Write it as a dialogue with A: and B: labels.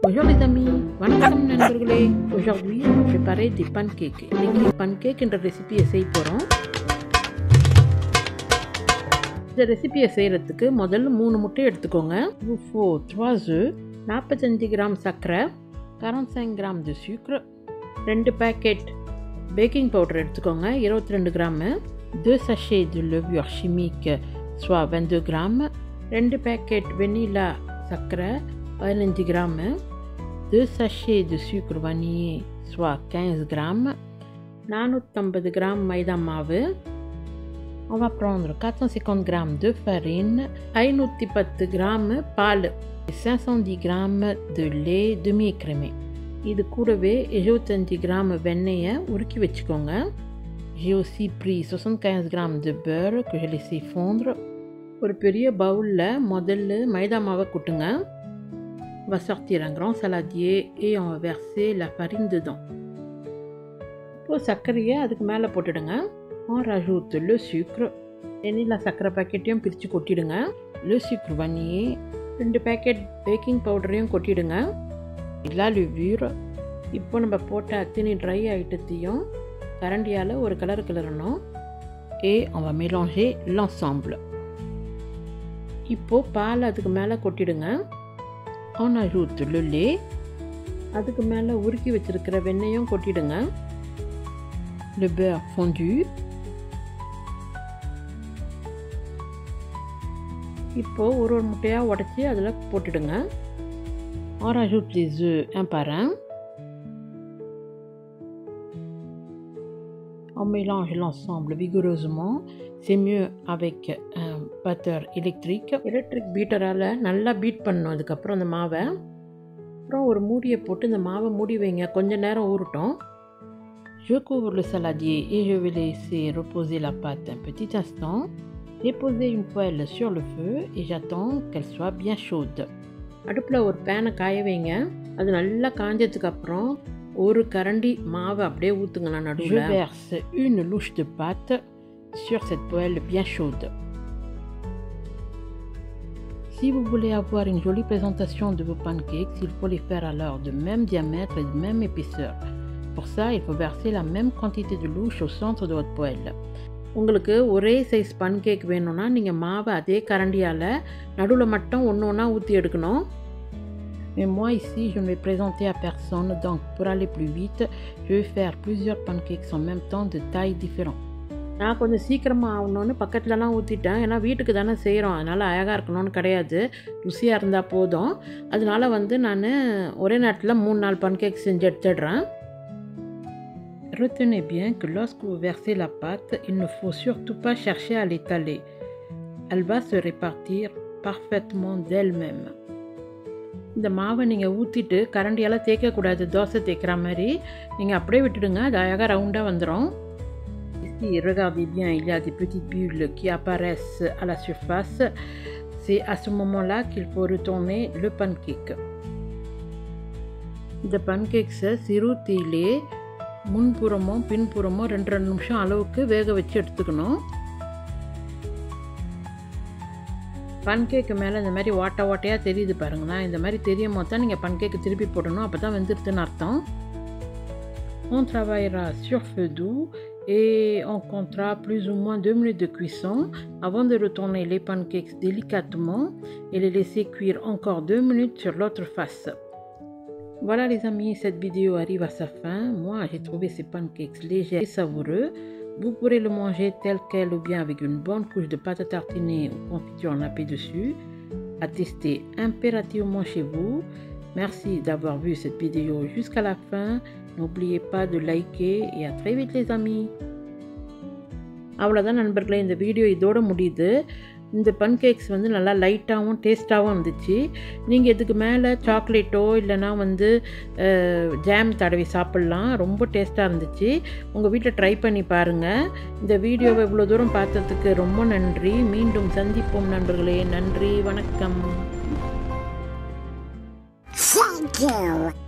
A: Bonjour les amis, வணக்கம் நண்பர்களே. Aujourd'hui, on va préparer des pancakes. இன்னைக்கு pancake என்ற ரெசிபியை செய்ய போகிறோம். இந்த ரெசிபியை செய்கிறதுக்கு முதல்ல 3 முட்டை எடுத்துக்கோங்க. Il faut 3 œufs, 45 கிராம் சர்க்கரை, 45 gram de sucre, 2 packet baking powder எடுத்துக்கோங்க, 22 gram, 2 sachets de levure chimique, soit 22 gram, 2 packet vanilla சர்க்கரை 15 gram, 2 sachets de sucre vanillé, soit 15 grammes, 450 grammes maïda mavu. On va prendre 450 grammes de farine, 510 grammes pâle, 510 grammes de lait demi-écrémé. இது கூடவே 75 grammes வெண்ணெயை உருக்கி வச்சுக்கோங்க. J'ai aussi pris 75 grammes de beurre que je laissé fondre. ஒரு பெரிய பவுலில் முதல்ல மைதா மாவை கொட்டுங்க. On va sortir un grand saladier et on va verser la farine dedans. இப்போ சர்க்கரையை அதுக்கு மேலே போட்டுடுங்க. On rajoute le sucre. Vanilla சர்க்கரை பேக்கெட்டையும் பிரித்து கொட்டிடுங்க. Le sucre vanillé, 2 packet baking பவுடரையும் கொட்டிடுங்க. La levure. இப்போ நம்ம போட்ட அத்தனை ட்ரை ஐட்டத்தையும் கரண்டியால் ஒரு colour கிளறணும். Et on va mélanger l'ensemble. இப்போது பால் அதுக்கு மேலே கொட்டிடுங்க. On ajoute le lait. அதுக்கு மேலே உருக்கி வச்சிருக்கிற வெண்ணெயும் கொட்டிடுங்க. Le beurre fondu. இப்போ ஒரு முட்டையாக உடைச்சி அதில் போட்டுடுங்க. On rajoute les œufs un par un. On mélange l'ensemble vigoureusement. C'est mieux avec un batteur électrique. Electric பீட்டரால் நல்லா பீட் பண்ணணும். அதுக்கப்புறம் அந்த மாவை அப்புறம் ஒரு மூடியை போட்டு இந்த மாவை மூடி வைங்க, கொஞ்சம் நேரம் ஊறட்டும். Je couvre le saladier et je vais laisser reposer la pâte un petit instant. J'ai posé une poêle sur le feu et j'attends qu'elle soit bien chaude. அடுப்பில் ஒரு பேனை காய வைங்க. அது நல்லா காஞ்சதுக்கு அப்புறம் ஒரு கரண்டி மாவை அப்படியே ஊற்றுங்களா நடுவில். Je verse une louche de pâte sur cette poêle bien chaude. Si vous voulez avoir une jolie présentation de vos pancakes, il faut les faire alors de même diamètre et de même épaisseur. Pour ça, il faut verser la même quantité de louche au centre de votre poêle. உங்களுக்கு ஒரே size pancake வேணும்னா நீங்கள் மாவை அதே கரண்டியால் நடுவில் மட்டும் ஒன்று ஊற்றி எடுக்கணும். Mais moi ici, je ne vais présenter à personne, donc pour aller plus vite, je vais faire plusieurs pancakes en même temps de tailles différentes. நான் கொஞ்சம் சீக்கிரமாக ஆகணும்னு பக்கத்துலலாம் ஊற்றிட்டேன். ஏன்னா வீட்டுக்கு தானே செய்கிறோம், அதனால் அழகாக இருக்கணும்னு கிடையாது, ருசியாக இருந்தால் போதும். அதனால நான் ஒரே நேரத்தில் 3-4 pancakes செஞ்சு எடுத்துடுறேன். Retenez bien que lorsque vous versez la pâte, il ne faut surtout pas chercher à l'étaler. Elle va se répartir parfaitement d'elle-même. இந்த மாவை நீங்கள் ஊற்றிட்டு கரண்டியால் தேய்க்கக்கூடாது, தோசை தேய்க்கிற மாதிரி. நீங்கள் அப்படியே விட்டுடுங்க, அது அழகாக ரவுண்டாக வந்துடும். Ici, regardez bien, il y a des petites bulles qui apparaissent à la surface. C'est à ce moment-là qu'il faut retourner le pancake. இந்த pancakes சிறு தீயிலே முன்புறமும் பின்புறமும் 2 நிமிஷம் அளவுக்கு வேக வச்சு எடுத்துக்கணும். பன்கேக்கு மேலே இந்த மாதிரி ஓட்டையாக தெரியுது பாருங்களா, இந்த மாதிரி தெரியும் போது தான் நீங்கள் பன்கேக்கு திருப்பி போடணும், அப்போ தான் வெந்துருதுன்னு அர்த்தம். On travaillera sur feu doux et on comptera plus ou moins 2 minutes de cuisson avant de retourner les pancakes délicatement et les laisser cuire encore 2 minutes sur l'autre face. Voilà les amis, cette vidéo arrive à sa fin. Moi j'ai trouvé ces pancakes légers et savoureux. Vous pourrez le manger tel quel ou bien avec une bonne couche de pâte à tartiner ou confiture nappée dessus. À tester impérativement chez vous. Merci d'avoir vu cette vidéo jusqu'à la fin. N'oubliez pas de liker et à très vite les amis. அவ்வளோதான் நண்பர்களே, இந்த video இதோட முடியுது. இந்த pancakes நல்லா லைட்டாகவும் டேஸ்ட்டாகவும் இருந்துச்சு. நீங்கள் இதுக்கு மேலே சாக்லேட்டோ இல்லைனா ஜாம் தடவி சாப்பிட்லாம், ரொம்ப டேஸ்ட்டாக இருந்துச்சு. உங்கள் வீட்டில் ட்ரை பண்ணி பாருங்கள். இந்த வீடியோவை இவ்வளோ தூரம் பார்த்ததுக்கு ரொம்ப நன்றி. மீண்டும் சந்திப்போம் நண்பர்களே. நன்றி, வணக்கம்.
B: Thank you.